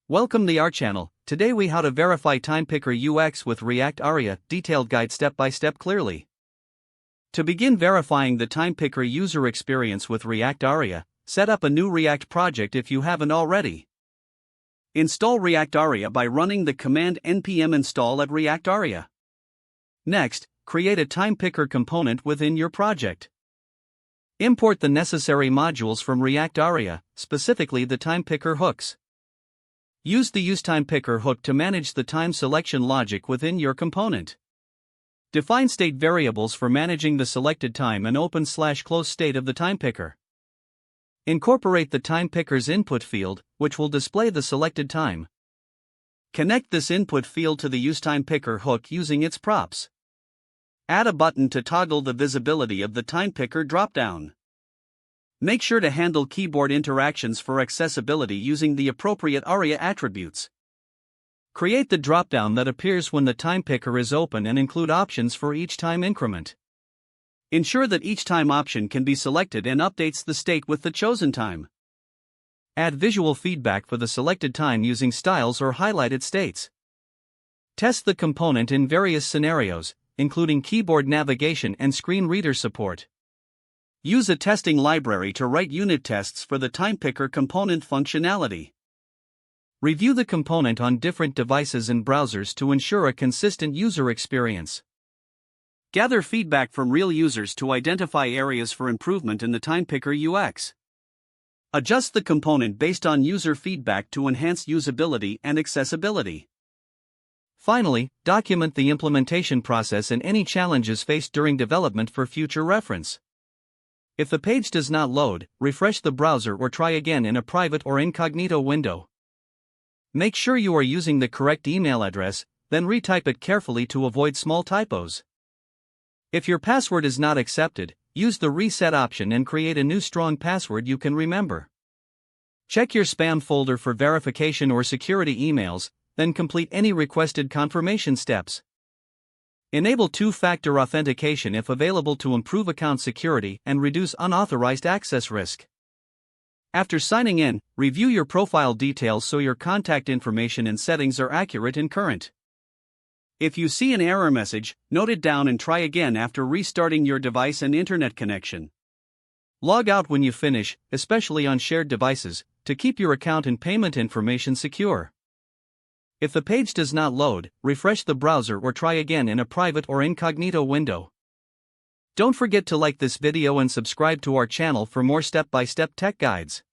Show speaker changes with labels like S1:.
S1: Welcome to our channel. Today we how to verify time picker UX with React Aria, detailed guide step by step clearly. To begin verifying the time picker user experience with React Aria, set up a new React project if you haven't already. Install React Aria by running the command npm install at React Aria. Next, create a time picker component within your project. Import the necessary modules from React Aria, specifically the time picker hooks. Use the useTimePicker hook to manage the time selection logic within your component. Define state variables for managing the selected time and open/close state of the time picker. Incorporate the time picker's input field, which will display the selected time. Connect this input field to the useTimePicker hook using its props. Add a button to toggle the visibility of the time picker dropdown. Make sure to handle keyboard interactions for accessibility using the appropriate Aria attributes. Create the dropdown that appears when the time picker is open and include options for each time increment. Ensure that each time option can be selected and updates the state with the chosen time. Add visual feedback for the selected time using styles or highlighted states. Test the component in various scenarios, including keyboard navigation and screen reader support. Use a testing library to write unit tests for the time picker component functionality. Review the component on different devices and browsers to ensure a consistent user experience. Gather feedback from real users to identify areas for improvement in the time picker UX. Adjust the component based on user feedback to enhance usability and accessibility. Finally, document the implementation process and any challenges faced during development for future reference. If the page does not load, refresh the browser or try again in a private or incognito window. Make sure you are using the correct email address, then retype it carefully to avoid small typos. If your password is not accepted, use the reset option and create a new strong password you can remember. Check your spam folder for verification or security emails, then complete any requested confirmation steps. Enable two-factor authentication if available to improve account security and reduce unauthorized access risk. After signing in, review your profile details so your contact information and settings are accurate and current. If you see an error message, note it down and try again after restarting your device and internet connection. Log out when you finish, especially on shared devices, to keep your account and payment information secure. If the page does not load, refresh the browser or try again in a private or incognito window. Don't forget to like this video and subscribe to our channel for more step-by-step tech guides.